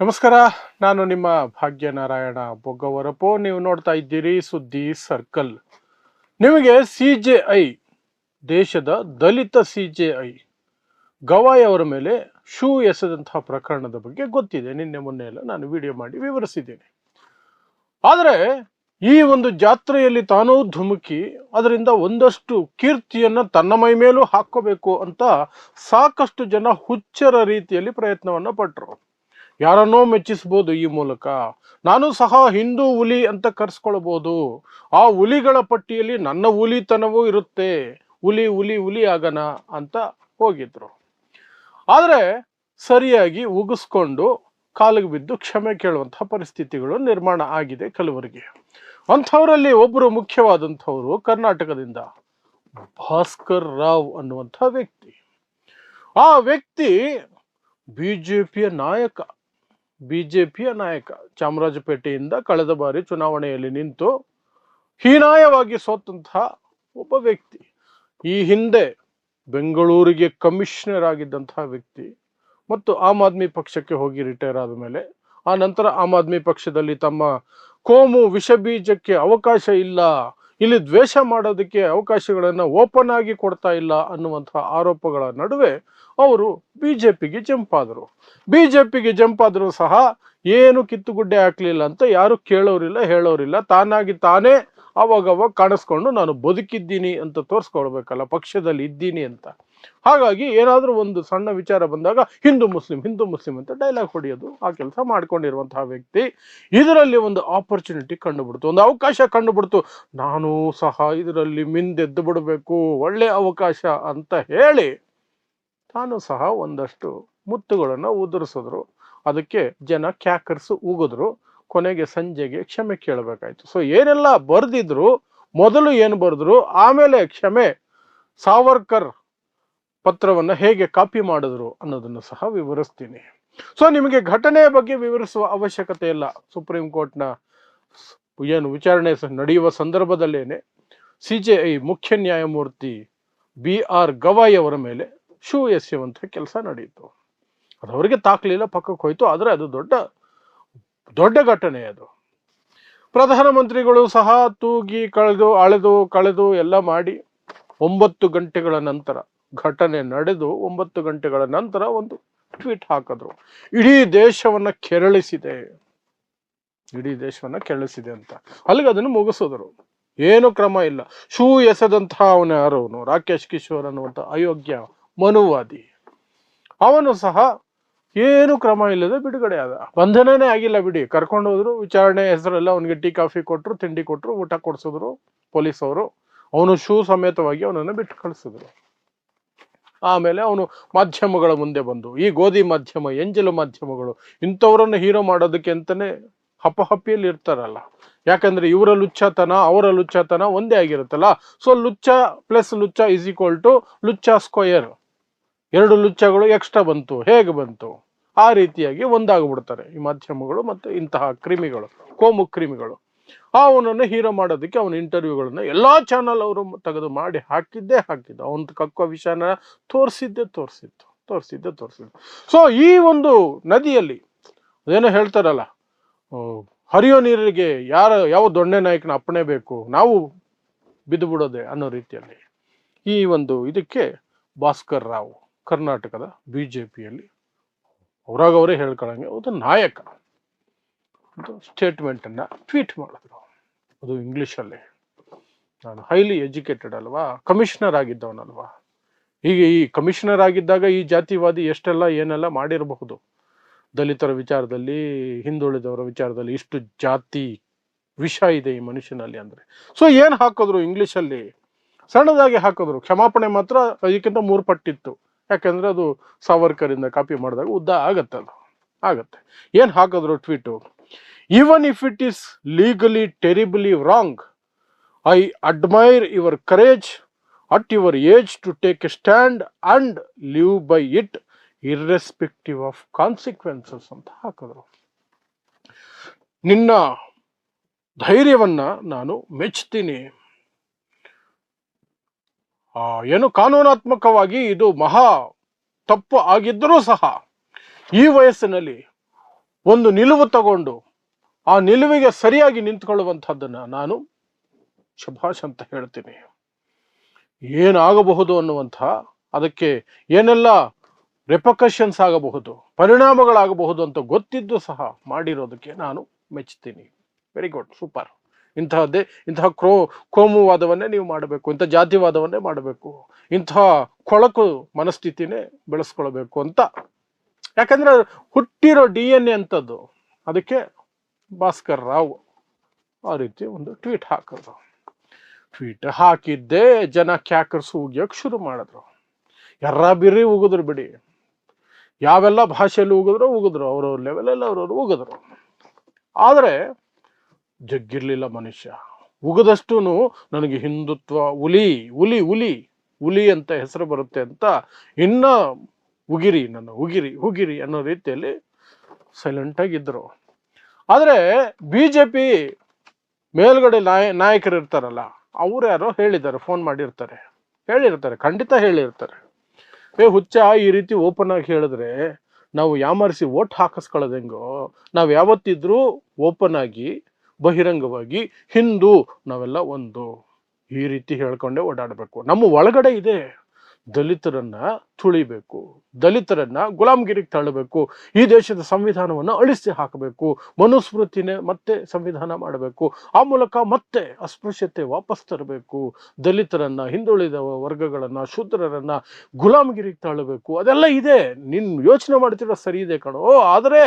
ನಮಸ್ಕಾರ. ನಾನು ನಿಮ್ಮ ಭಾಗ್ಯನಾರಾಯಣ ಬೊಗ್ಗವರಪು. ನೀವು ನೋಡ್ತಾ ಇದ್ದೀರಿ ಸುದ್ದಿ ಸರ್ಕಲ್. ನಿಮಗೆ CJI, ದೇಶದ ದಲಿತ CJI ಗವಾಯಿ ಅವರ ಮೇಲೆ ಶೂ ಎಸೆದಂತಹ ಪ್ರಕರಣದ ಬಗ್ಗೆ ಗೊತ್ತಿದೆ. ನಿನ್ನೆ ಮೊನ್ನೆ ಎಲ್ಲ ನಾನು ವಿಡಿಯೋ ಮಾಡಿ ವಿವರಿಸಿದ್ದೇನೆ. ಆದರೆ ಈ ಒಂದು ಜಾತ್ರೆಯಲ್ಲಿ ತಾನೂ ಧುಮುಕಿ ಅದರಿಂದ ಒಂದಷ್ಟು ಕೀರ್ತಿಯನ್ನು ತನ್ನ ಮೈ ಮೇಲೂ ಹಾಕೋಬೇಕು ಅಂತ ಸಾಕಷ್ಟು ಜನ ಹುಚ್ಚರ ರೀತಿಯಲ್ಲಿ ಪ್ರಯತ್ನವನ್ನು ಪಟ್ಟರು. ಯಾರನ್ನೋ ಮೆಚ್ಚಿಸ್ಬೋದು ಈ ಮೂಲಕ. ನಾನು ಸಹ ಹಿಂದೂ ಹುಲಿ ಅಂತ ಕರೆಸ್ಕೊಳ್ಬೋದು. ಆ ಹುಲಿಗಳ ಪಟ್ಟಿಯಲ್ಲಿ ನನ್ನ ಹುಲಿತನವೂ ಇರುತ್ತೆ. ಹುಲಿ ಹುಲಿ ಹುಲಿ ಆಗನ ಅಂತ ಹೋಗಿದ್ರು. ಆದರೆ ಸರಿಯಾಗಿ ಉಗಿಸ್ಕೊಂಡು ಕಾಲಿಗೆ ಬಿದ್ದು ಕ್ಷಮೆ ಕೇಳುವಂತಹ ಪರಿಸ್ಥಿತಿಗಳು ನಿರ್ಮಾಣ ಆಗಿದೆ ಕೆಲವರಿಗೆ. ಅಂಥವರಲ್ಲಿ ಒಬ್ಬರು ಮುಖ್ಯವಾದಂಥವರು ಕರ್ನಾಟಕದಿಂದ ಭಾಸ್ಕರ್ ರಾವ್ ಅನ್ನುವಂಥ ವ್ಯಕ್ತಿ. ಆ ವ್ಯಕ್ತಿ ಬಿಜೆಪಿಯ ನಾಯಕ. ಚಾಮರಾಜಪೇಟೆಯಿಂದ ಕಳೆದ ಬಾರಿ ಚುನಾವಣೆಯಲ್ಲಿ ನಿಂತು ಹೀನಾಯವಾಗಿ ಸೋತಂತಹ ಒಬ್ಬ ವ್ಯಕ್ತಿ. ಈ ಹಿಂದೆ ಬೆಂಗಳೂರಿಗೆ ಕಮಿಷನರ್ ಆಗಿದ್ದಂತಹ ವ್ಯಕ್ತಿ ಮತ್ತು ಆಮ್ ಆದ್ಮಿ ಪಕ್ಷಕ್ಕೆ ಹೋಗಿ ರಿಟೈರ್ ಆದ ಮೇಲೆ ಆ ನಂತರ ಆಮ್ ಆದ್ಮಿ ಪಕ್ಷದಲ್ಲಿ ತಮ್ಮ ಕೋಮು ವಿಷಬೀಜಕ್ಕೆ ಅವಕಾಶ ಇಲ್ಲ, ಇಲ್ಲಿ ದ್ವೇಷ ಮಾಡೋದಕ್ಕೆ ಅವಕಾಶಗಳನ್ನು ಓಪನ್ ಆಗಿ ಕೊಡ್ತಾ ಇಲ್ಲ ಅನ್ನುವಂತಹ ಆರೋಪಗಳ ನಡುವೆ ಅವರು ಬಿಜೆಪಿಗೆ ಜಂಪ್ ಆದರು ಸಹ ಏನು ಕಿತ್ತುಗುಡ್ಡೆ ಹಾಕ್ಲಿಲ್ಲ ಅಂತ ಯಾರು ಕೇಳೋರಿಲ್ಲ, ಹೇಳೋರಿಲ್ಲ. ತಾನಾಗಿ ತಾನೇ ಅವಾಗವಾಗ ಕಾಣಿಸ್ಕೊಂಡು ನಾನು ಬದುಕಿದ್ದೀನಿ ಅಂತ ತೋರಿಸ್ಕೊಳ್ಬೇಕಲ್ಲ, ಪಕ್ಷದಲ್ಲಿ ಇದ್ದೀನಿ ಅಂತ. ಹಾಗಾಗಿ ಏನಾದರೂ ಒಂದು ಸಣ್ಣ ವಿಚಾರ ಬಂದಾಗ ಹಿಂದೂ ಮುಸ್ಲಿಂ ಅಂತ ಡೈಲಾಗ್ ಹೊಡೆಯೋದು, ಆ ಕೆಲಸ ಮಾಡ್ಕೊಂಡಿರುವಂತಹ ವ್ಯಕ್ತಿ. ಇದರಲ್ಲಿ ಒಂದು ಆಪರ್ಚುನಿಟಿ ಕಂಡುಬಿಡ್ತು, ಒಂದು ಅವಕಾಶ ಕಂಡುಬಿಡ್ತು. ನಾನು ಸಹ ಇದರಲ್ಲಿ ಮಿಂದೆದ್ದು ಬಿಡಬೇಕು, ಒಳ್ಳೆ ಅವಕಾಶ ಅಂತ ಹೇಳಿ ತಾನು ಸಹ ಒಂದಷ್ಟು ಮುತ್ತುಗಳನ್ನು ಉದುರಿಸಿದ್ರು. ಅದಕ್ಕೆ ಜನ ಕ್ಯಾಕರ್ಸ್ ಉಗಿದ್ರು. ಕೊನೆಗೆ ಸಂಜೆಗೆ ಕ್ಷಮೆ ಕೇಳಬೇಕಾಯ್ತು. ಸೊ ಏನೆಲ್ಲ ಬರ್ದಿದ್ರು, ಮೊದಲು ಏನು ಬರೆದ್ರು, ಆಮೇಲೆ ಕ್ಷಮೆ, ಸಾವರ್ಕರ್ ಪತ್ರವನ್ನು ಹೇಗೆ ಕಾಪಿ ಮಾಡಿದ್ರು ಅನ್ನೋದನ್ನು ಸಹ ವಿವರಿಸ್ತೀನಿ. ಸೊ ನಿಮಗೆ ಘಟನೆಯ ಬಗ್ಗೆ ವಿವರಿಸುವ ಅವಶ್ಯಕತೆ ಇಲ್ಲ. ಸುಪ್ರೀಂ ಕೋರ್ಟ್ನ ಏನು ವಿಚಾರಣೆ ನಡೆಯುವ ಸಂದರ್ಭದಲ್ಲೇನೆ CJI ಮುಖ್ಯ ನ್ಯಾಯಮೂರ್ತಿ BR ಗವಾಯಿ ಅವರ ಮೇಲೆ ಶೂ ಎಸೆಯುವಂಥ ಕೆಲಸ ನಡೆಯಿತು. ಅದು ಅವರಿಗೆ ತಾಕಲಿಲ್ಲ, ಪಕ್ಕಕ್ಕೆ ಹೋಯ್ತು. ಆದರೆ ಅದು ದೊಡ್ಡ ಘಟನೆ. ಅದು ಪ್ರಧಾನಮಂತ್ರಿಗಳು ಸಹ ತೂಗಿ ಕಳೆದು ಎಲ್ಲ ಮಾಡಿ 9 ಗಂಟೆಗಳ ನಂತರ, ಘಟನೆ ನಡೆದು 9 ಗಂಟೆಗಳ ನಂತರ ಒಂದು ಟ್ವೀಟ್ ಹಾಕಿದ್ರು. ಇಡೀ ದೇಶವನ್ನ ಕೆರಳಿಸಿದೆ ಅಂತ. ಅಲ್ಲಿಗೆ ಅದನ್ನು ಮುಗಿಸಿದ್ರು. ಏನು ಕ್ರಮ ಇಲ್ಲ. ಶೂ ಎಸೆದಂತಹ ಅವನು ಯಾರವನು, ರಾಕೇಶ್ ಕಿಶೋರ್ ಅನ್ನುವಂಥ ಅಯೋಗ್ಯ ಮನುವಾದಿ, ಅವನು ಸಹ ಏನು ಕ್ರಮ ಇಲ್ಲದೆ ಬಿಡುಗಡೆ ಆದ. ಬಂಧನನೇ ಆಗಿಲ್ಲ ಬಿಡಿ, ಕರ್ಕೊಂಡು ಹೋದ್ರು. ವಿಚಾರಣೆ ಹೆಸರೆಲ್ಲ ಅವನಿಗೆ ಟೀ ಕಾಫಿ ಕೊಟ್ಟರು, ತಿಂಡಿ ಕೊಟ್ಟರು, ಊಟ ಕೊಡಿಸಿದ್ರು ಪೊಲೀಸ್ ಅವರು. ಅವನು ಶೂ ಸಮೇತವಾಗಿ ಅವನನ್ನು ಬಿಟ್ಟು ಕಳಿಸಿದ್ರು. ಆಮೇಲೆ ಅವನು ಮಾಧ್ಯಮಗಳ ಮುಂದೆ ಬಂದು, ಈ ಗೋಧಿ ಮಾಧ್ಯಮ, ಎಂಜಲು ಮಾಧ್ಯಮಗಳು ಇಂಥವರನ್ನು ಹೀರೋ ಮಾಡೋದಕ್ಕೆ ಅಂತಾನೆ ಹಪ್ಪಹಪ್ಪಿಯಲ್ಲಿ ಇರ್ತಾರಲ್ಲ. ಯಾಕಂದ್ರೆ ಇವರ ಲುಚ್ಚಾತನ ಅವರ ಲುಚ್ಚಾತನ ಒಂದೇ ಆಗಿರುತ್ತಲ್ಲ. ಸೊ ಲುಚ್ಚ ಪ್ಲಸ್ ಲುಚ್ಚ ಇಸ್ ಈಕ್ವಲ್ ಟು ಲುಚ್ಚ ಸ್ಕ್ವಯರ್. 2 ಲುಚ್ಚಗಳು ಎಕ್ಸ್ಟ್ರಾ ಬಂತು, ಹೇಗೆ ಬಂತು? ಆ ರೀತಿಯಾಗಿ ಒಂದಾಗ್ಬಿಡ್ತಾರೆ ಈ ಮಾಧ್ಯಮಗಳು ಮತ್ತು ಇಂತಹ ಕ್ರಿಮಿಗಳು, ಕೋಮು ಕ್ರಿಮಿಗಳು. ಅವನನ್ನು ಹೀರೋ ಮಾಡೋದಕ್ಕೆ ಅವನ ಇಂಟರ್ವ್ಯೂಗಳನ್ನ ಎಲ್ಲಾ ಚಾನಲ್ ಅವರು ತೆಗೆದು ಮಾಡಿ ಹಾಕಿದ್ದೆ. ಅವನ ಕಕ್ಕೋ ವಿಷಯನ ತೋರಿಸಿದ್ದು. ಸೊ ಈ ಒಂದು ನದಿಯಲ್ಲಿ ಅದೇನೋ ಹೇಳ್ತಾರಲ್ಲ, ಹರಿಯೋ ನೀರಿಗೆ ಯಾವ ದೊಣ್ಣೆ ನಾಯಕನ ಅಪ್ಪಣೆ ಬೇಕು, ನಾವು ಬಿದ್ದು ಬಿಡೋದೆ ಅನ್ನೋ ರೀತಿಯಲ್ಲಿ ಈ ಒಂದು ಇದಕ್ಕೆ ಭಾಸ್ಕರ್ ರಾವ್ ಕರ್ನಾಟಕದ ಬಿಜೆಪಿಯಲ್ಲಿ ಅವರೇ ಹೇಳ್ಕೊಳ್ಳಂಗೆ ಒಂದು ನಾಯಕ ಒಂದು ಸ್ಟೇಟ್ಮೆಂಟ್ ಅನ್ನ ಟ್ವೀಟ್ ಮಾಡಿದ್ರು. ಅದು ಇಂಗ್ಲಿಷಲ್ಲಿ. ನಾನು ಹೈಲಿ ಎಜುಕೇಟೆಡ್ ಅಲ್ವಾ, ಕಮಿಷನರ್ ಆಗಿದ್ದವನಲ್ವಾ. ಹೀಗೆ ಈ ಕಮಿಷನರ್ ಆಗಿದ್ದಾಗ ಈ ಜಾತಿವಾದಿ ಎಷ್ಟೆಲ್ಲ ಏನೆಲ್ಲ ಮಾಡಿರಬಹುದು. ದಲಿತರ ವಿಚಾರದಲ್ಲಿ, ಹಿಂದುಳಿದವರ ವಿಚಾರದಲ್ಲಿ ಇಷ್ಟು ಜಾತಿ ವಿಷ ಇದೆ ಈ ಮನುಷ್ಯನಲ್ಲಿ ಅಂದ್ರೆ. ಸೊ ಏನ್ ಹಾಕಿದ್ರು ಇಂಗ್ಲಿಷಲ್ಲಿ, ಸಣ್ಣದಾಗಿ ಹಾಕಿದ್ರು. ಕ್ಷಮಾಪಣೆ ಮಾತ್ರ ಅದಕ್ಕಿಂತ 3 ಪಟ್ಟಿತ್ತು. ಯಾಕಂದ್ರೆ ಅದು ಸಾವರ್ಕರ್ ಇಂದ ಕಾಪಿ ಮಾಡಿದಾಗ ಉದ್ದ ಆಗತ್ತೆ. ಏನ್ ಹಾಕಿದ್ರು tweet, even if it is legally terribly wrong, I admire your courage at your age to take a stand and live by it irrespective of consequences ಅಂತ ಹಾಕಿದ್ರು. ನಿನ್ನ ಧೈರ್ಯವನ್ನ ನಾನು ಮೆಚ್ತೀನಿ. ಏನು ಕಾನೂನಾತ್ಮಕವಾಗಿ ಇದು ಮಹಾ ತಪ್ಪು ಆಗಿದ್ದರೂ ಸಹ ಈ ವಯಸ್ಸಿನಲ್ಲಿ ಒಂದು ನಿಲುವು ತಗೊಂಡು ಆ ನಿಲುವಿಗೆ ಸರಿಯಾಗಿ ನಿಂತ್ಕೊಳ್ಳುವಂಥದ್ದನ್ನು ನಾನು ಶಭಾಷ್ ಅಂತ ಹೇಳ್ತೀನಿ. ಏನಾಗಬಹುದು ಅನ್ನುವಂಥ, ಅದಕ್ಕೆ ಏನೆಲ್ಲ ರೆಪಕಷನ್ಸ್ ಆಗಬಹುದು, ಪರಿಣಾಮಗಳಾಗಬಹುದು ಅಂತ ಗೊತ್ತಿದ್ದು ಸಹ ಮಾಡಿರೋದಕ್ಕೆ ನಾನು ಮೆಚ್ಚುತ್ತೀನಿ. Very good, super. ಇಂತಹ ಕೋಮುವಾದವನ್ನೇ ನೀವು ಮಾಡಬೇಕು, ಇಂಥ ಜಾತಿವಾದವನ್ನೇ ಮಾಡಬೇಕು, ಇಂತಹ ಕೊಳಕು ಮನಸ್ಥಿತಿನೇ ಬೆಳೆಸ್ಕೊಳ್ಬೇಕು ಅಂತ. ಯಾಕಂದ್ರೆ ಹುಟ್ಟಿರೋ DNA ಅಂತದ್ದು. ಅದಕ್ಕೆ ಭಾಸ್ಕರ್ ರಾವ್ ಆ ರೀತಿ ಒಂದು ಟ್ವೀಟ್ ಹಾಕಿದ್ರು. ಟ್ವೀಟ್ ಹಾಕಿದ್ದೇ ಜನ ಕ್ಯಾಕರ್ಸ್ ಉಗಿಯೋಕೆ ಶುರು ಮಾಡಿದ್ರು. ಎರ್ರ ಬಿರ್ರಿ ಉಗಿದ್ರು ಬಿಡಿ, ಯಾವೆಲ್ಲ ಭಾಷೆಯಲ್ಲಿ ಉಗಿದ್ರು ಅವ್ರವ್ರ ಲೆವೆಲಲ್ಲಿ ಅವ್ರವ್ರು ಉಗಿದ್ರು. ಆದರೆ ಜಗ್ಗಿರ್ಲಿಲ್ಲ ಮನುಷ್ಯ. ಉಗಿದಷ್ಟು ನನಗೆ ಹಿಂದುತ್ವ ಹುಲಿ ಹುಲಿ ಹುಲಿ ಹುಲಿ ಅಂತ ಹೆಸರು ಬರುತ್ತೆ ಅಂತ ಇನ್ನ ಉಗಿರಿ ಅನ್ನೋ ರೀತಿಯಲ್ಲಿ ಸೈಲೆಂಟ್ ಆಗಿದ್ರು. ಆದರೆ BJP ಮೇಲ್ಗಡೆ ನಾಯಕರು ಇರ್ತಾರಲ್ಲ, ಅವ್ರು ಯಾರೋ ಹೇಳಿದ್ದಾರೆ, ಫೋನ್ ಮಾಡಿರ್ತಾರೆ, ಖಂಡಿತ ಹೇಳಿರ್ತಾರೆ. ಹುಚ್ಚ, ಈ ರೀತಿ ಓಪನ್ ಆಗಿ ಹೇಳಿದ್ರೆ ನಾವು ಯಾಮರಿಸಿ ಓಟ್ ಹಾಕಿಸ್ಕೊಳ್ಳೋದು ಹೆಂಗೋ, ನಾವು ಯಾವತ್ತಿದ್ರೂ ಓಪನ್ ಆಗಿ ಬಹಿರಂಗವಾಗಿ ಹಿಂದೂ ನಾವೆಲ್ಲ ಒಂದು ಈ ರೀತಿ ಹೇಳ್ಕೊಂಡೇ ಓಡಾಡಬೇಕು. ನಮ್ಮ ಒಳಗಡೆ ಇದೆ, ದಲಿತರನ್ನ ತುಳಿಬೇಕು, ದಲಿತರನ್ನ ಗುಲಾಮಗಿರಿಗೆ ತಳ್ಳಬೇಕು, ಈ ದೇಶದ ಸಂವಿಧಾನವನ್ನು ಅಳಿಸಿ ಹಾಕಬೇಕು, ಮನುಸ್ಮೃತಿನೇ ಮತ್ತೆ ಸಂವಿಧಾನ ಮಾಡಬೇಕು, ಆ ಮೂಲಕ ಮತ್ತೆ ಅಸ್ಪೃಶ್ಯತೆ ವಾಪಸ್ ತರಬೇಕು, ದಲಿತರನ್ನ, ಹಿಂದುಳಿದ ವರ್ಗಗಳನ್ನ, ಶೂದ್ರರನ್ನ ಗುಲಾಮಗಿರಿಗೆ ತಳ್ಳಬೇಕು. ಅದೆಲ್ಲ ಇದೆ, ನೀನ್ ಯೋಚನೆ ಮಾಡ್ತಿರೋ ಸರಿ ಇದೆ ಕಣೋ. ಆದರೆ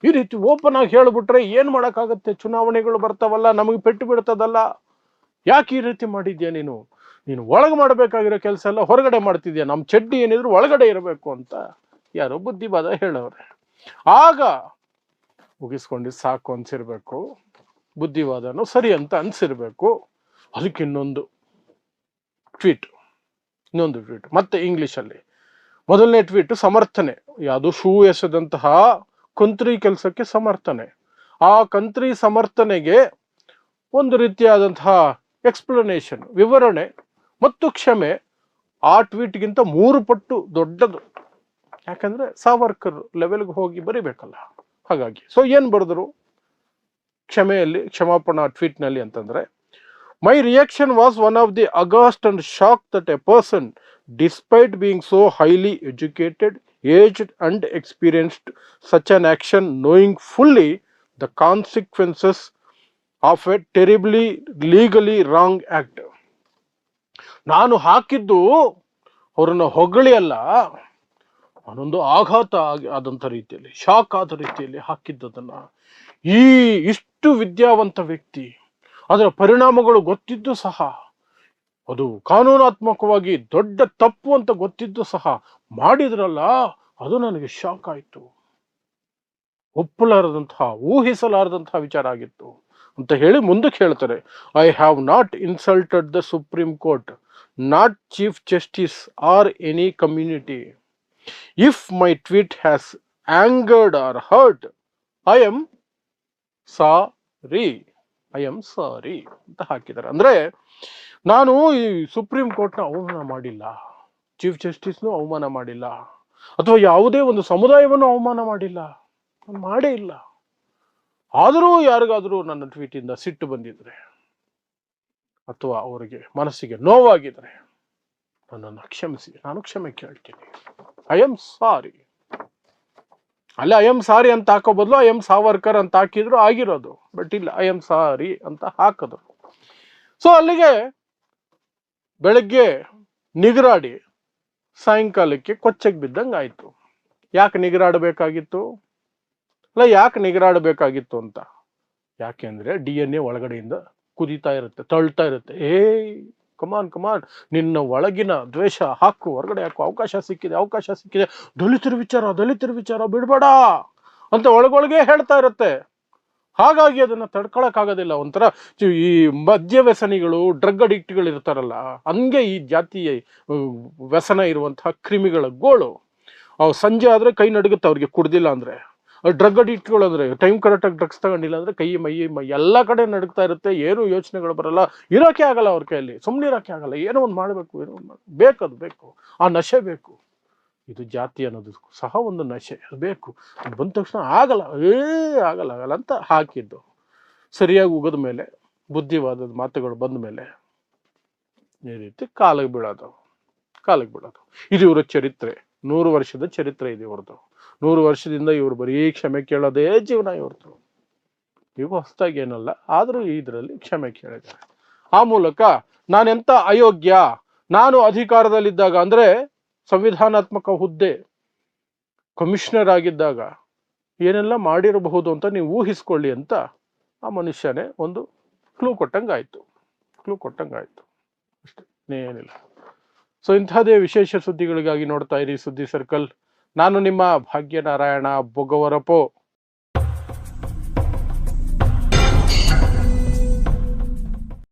ಈ ರೀತಿ ಓಪನ್ ಆಗಿ ಹೇಳ್ಬಿಟ್ರೆ ಏನ್ ಮಾಡಕ್ಕಾಗತ್ತೆ? ಚುನಾವಣೆಗಳು ಬರ್ತಾವಲ್ಲ, ನಮಗೆ ಪೆಟ್ಟು ಬಿಡ್ತದಲ್ಲ. ಯಾಕೆ ಈ ರೀತಿ ಮಾಡಿದ್ಯಾ? ನೀನು ಒಳಗೆ ಮಾಡಬೇಕಾಗಿರೋ ಕೆಲಸ ಎಲ್ಲ ಹೊರಗಡೆ ಮಾಡ್ತಿದ್ಯಾ. ನಮ್ಮ ಚಡ್ಡಿ ಏನಿದ್ರು ಒಳಗಡೆ ಇರಬೇಕು ಅಂತ ಯಾರೋ ಬುದ್ಧಿವಾದ ಹೇಳವ್ರೆ. ಆಗ ಮುಗಿಸ್ಕೊಂಡಿದ್ದು ಸಾಕು ಅನ್ಸಿರ್ಬೇಕು, ಬುದ್ಧಿವಾದನೂ ಸರಿ ಅಂತ ಅನ್ಸಿರ್ಬೇಕು. ಅದಕ್ಕೆ ಇನ್ನೊಂದು ಟ್ವೀಟ್ ಮತ್ತೆ ಇಂಗ್ಲಿಷಲ್ಲಿ. ಮೊದಲನೇ ಟ್ವೀಟ್ ಸಮರ್ಥನೆ, ಯಾವುದು ಶೂ ಎಸೆದಂತಹ ಕಂತ್ರಿ ಕೆಲಸಕ್ಕೆ ಸಮರ್ಥನೆ. ಆ ಕಂತ್ರಿ ಸಮರ್ಥನೆಗೆ ಒಂದು ರೀತಿಯಾದಂತಹ ಎಕ್ಸ್ಪ್ಲನೇಷನ್, ವಿವರಣೆ ಮತ್ತು ಕ್ಷಮೆ ಆ ಟ್ವೀಟ್ಗಿಂತ 3 ಪಟ್ಟು ದೊಡ್ಡದು. ಯಾಕಂದ್ರೆ ಸಾವರ್ಕರ್ ಲೆವೆಲ್ಗೆ ಹೋಗಿ ಬರಿಬೇಕಲ್ಲ. ಹಾಗಾಗಿ ಏನ್ ಬರೆದ್ರು ಕ್ಷಮಾಪಣಾ ಟ್ವೀಟ್ನಲ್ಲಿ ಅಂತಂದ್ರೆ, my reaction was one of the august and shock that a person despite being so highly educated, aged and experienced such an action knowing fully the consequences of a terribly legally wrong act. ನಾನು ಹಾಕಿದ್ದು ಅವರನ್ನು ಹೊಗಳಿ ಅಲ್ಲ, ಅವನೊಂದು ಆಘಾತ ಆದಂಥ ರೀತಿಯಲ್ಲಿ, shock ಆದ ರೀತಿಯಲ್ಲಿ ಹಾಕಿದ್ದದನ್ನ. ಇಷ್ಟು ವಿದ್ಯಾವಂತ ವ್ಯಕ್ತಿ, ಅದರ ಪರಿಣಾಮಗಳು ಗೊತ್ತಿದ್ದು ಸಹ, ಅದು ಕಾನೂನಾತ್ಮಕವಾಗಿ ದೊಡ್ಡ ತಪ್ಪು ಅಂತ ಗೊತ್ತಿದ್ದು ಸಹ ಮಾಡಿದ್ರಲ್ಲ, ಅದು ನನಗೆ ಶಾಕ್ ಆಯಿತು. ಒಪ್ಪಲಾರದಂತಹ, ಊಹಿಸಲಾರದಂತಹ ವಿಚಾರ ಆಗಿತ್ತು ಅಂತ ಹೇಳಿ ಮುಂದಕ್ಕೆ ಹೇಳ್ತಾರೆ, I have not insulted the supreme court, not chief justice or any community. If my tweet has angered or hurt, I am sorry ಅಂತ ಹಾಕಿದ್ದಾರೆ. ಅಂದ್ರೆ ನಾನು ಈ ಸುಪ್ರೀಂ ಕೋರ್ಟ್ನ ಅವಮಾನ ಮಾಡಿಲ್ಲ, ಚೀಫ್ ಜಸ್ಟಿಸ್ನು ಅವಮಾನ ಮಾಡಿಲ್ಲ, ಅಥವಾ ಯಾವುದೇ ಒಂದು ಸಮುದಾಯವನ್ನು ಅವಮಾನ ಮಾಡಿಲ್ಲ, ಮಾಡೇ ಇಲ್ಲ. ಆದರೂ ಯಾರಿಗಾದರೂ ನನ್ನ ಟ್ವೀಟಿಂದ ಸಿಟ್ಟು ಬಂದಿದ್ರೆ ಅಥವಾ ಅವರಿಗೆ ಮನಸ್ಸಿಗೆ ನೋವಾಗಿದ್ರೆ ನನ್ನನ್ನು ಕ್ಷಮಿಸಿ, ನಾನು ಕ್ಷಮೆ ಕೇಳ್ತೀನಿ. ಐ ಆಮ್ ಸಾರಿ. ಅಲ್ಲೇ ಐ ಆಮ್ ಸಾರಿ ಅಂತ ಹಾಕೋ ಬದಲು ಐ ಆಮ್ ಸಾವರ್ಕರ್ ಅಂತ ಹಾಕಿದ್ರು ಆಗಿರೋದು. ಬಟ್ ಇಲ್ಲ, ಐ ಆಮ್ ಸಾರಿ ಅಂತ ಹಾಕಿದ್ರು. ಅಲ್ಲಿಗೆ ಬೆಳಗ್ಗೆ ನಿಗರಾಡಿ ಸಾಯಂಕಾಲಕ್ಕೆ ಕೊಚ್ಚೆಗೆ ಬಿದ್ದಂಗೆ ಆಯ್ತು. ಯಾಕೆ ನಿಗರಾಡಬೇಕಾಗಿತ್ತು ಅಂತ? ಯಾಕೆಂದ್ರೆ DNA ಒಳಗಡೆಯಿಂದ ಕುದೀತಾ ಇರುತ್ತೆ, ತಳ್ತಾ ಇರುತ್ತೆ. ಕಮಾನ್ ನಿನ್ನ ಒಳಗಿನ ದ್ವೇಷ ಹಾಕು, ಹೊರಗಡೆ ಹಾಕು, ಅವಕಾಶ ಸಿಕ್ಕಿದೆ, ದಲಿತರ ವಿಚಾರ ಬಿಡ್ಬೇಡ ಅಂತ ಒಳಗೊಳಗೆ ಹೇಳ್ತಾ ಇರುತ್ತೆ. ಹಾಗಾಗಿ ಅದನ್ನ ತಡ್ಕೊಳಕ್ಕಾಗೋದಿಲ್ಲ. ಒಂಥರ ಈ ಮದ್ಯ ವ್ಯಸನಿಗಳು, ಡ್ರಗ್ ಅಡಿಕ್ಟ್ಗಳು ಇರ್ತಾರಲ್ಲ, ಹಂಗೆ ಈ ಜಾತಿ ವ್ಯಸನ ಇರುವಂತಹ ಕ್ರಿಮಿಗಳ ಗೋಳು. ಸಂಜೆ ಆದ್ರೆ ಕೈ ನಡುಗುತ್ತೆ ಅವ್ರಿಗೆ, ಕುಡ್ದಿಲ್ಲ ಅಂದ್ರೆ. ಡ್ರಗ್ ಅಡಿಕ್ಟ್ಗಳು ಅಂದ್ರೆ ಟೈಮ್ ಕರೆಕ್ಟಾಗಿ ಡ್ರಗ್ಸ್ ತಗೊಂಡಿಲ್ಲ ಅಂದ್ರೆ ಕೈ ಮೈ ಎಲ್ಲ ಕಡೆ ನಡುಗ್ತಾ ಇರುತ್ತೆ, ಏನು ಯೋಚನೆಗಳು ಬರಲ್ಲ, ಇರೋಕೆ ಆಗಲ್ಲ ಅವ್ರ ಕೈಯಲ್ಲಿ, ಸುಮ್ಮನೆ ಇರೋಕೆ ಆಗಲ್ಲ. ಏನೋ ಒಂದು ಮಾಡಬೇಕು, ಬೇಕದು ಬೇಕು, ಆ ನಶೆ ಬೇಕು. ಇದು ಜಾತಿ ಅನ್ನೋದು ಸಹ ಒಂದು ನಶೆ, ಅದು ಬೇಕು. ಅದು ಬಂದ ತಕ್ಷಣ ಆಗಲ್ಲ ಆಗಲ್ಲ ಅಂತ ಹಾಕಿದ್ದು. ಸರಿಯಾಗಿ ಉಗಿದ ಮೇಲೆ, ಬುದ್ಧಿವಾದದ ಮಾತುಗಳು ಬಂದ ಮೇಲೆ ಈ ರೀತಿ ಕಾಲಿಗೆ ಬೀಳೋದು. ಇದು ಇವರ ಚರಿತ್ರೆ. 100 ವರ್ಷದ ಚರಿತ್ರೆ ಇದೆ ಇವ್ರದ್ದು. 100 ವರ್ಷದಿಂದ ಇವರು ಬರೀ ಕ್ಷಮೆ ಕೇಳೋದೇ ಜೀವನ ಇವ್ರದ್ದು. ಇವು ಹೊಸದಾಗಿ ಏನಲ್ಲ, ಆದರೂ ಇದರಲ್ಲಿ ಕ್ಷಮೆ ಕೇಳಿದ್ದಾರೆ. ಆ ಮೂಲಕ ನಾನೆಂತ ಅಯೋಗ್ಯ, ನಾನು ಅಧಿಕಾರದಲ್ಲಿದ್ದಾಗ ಅಂದ್ರೆ ಸಂವಿಧಾನಾತ್ಮಕ ಹುದ್ದೆ ಕಮಿಷನರ್ ಆಗಿದ್ದಾಗ ಏನೆಲ್ಲ ಮಾಡಿರಬಹುದು ಅಂತ ನೀವು ಊಹಿಸ್ಕೊಳ್ಳಿ ಅಂತ ಆ ಮನುಷ್ಯನೇ ಒಂದು ಕ್ಲೂ ಕೊಟ್ಟಂಗಾಯ್ತು ಅಷ್ಟೇ, ಏನಿಲ್ಲ. ಸೊ ಇಂತಹದೇ ವಿಶೇಷ ಸುದ್ದಿಗಳಿಗಾಗಿ ನೋಡ್ತಾ ಇರಿ ಸುದ್ದಿ ಸರ್ಕಲ್. ನಾನು ನಿಮ್ಮ ಭಾಗ್ಯನಾರಾಯಣ ಬೊಗವರಪೋ.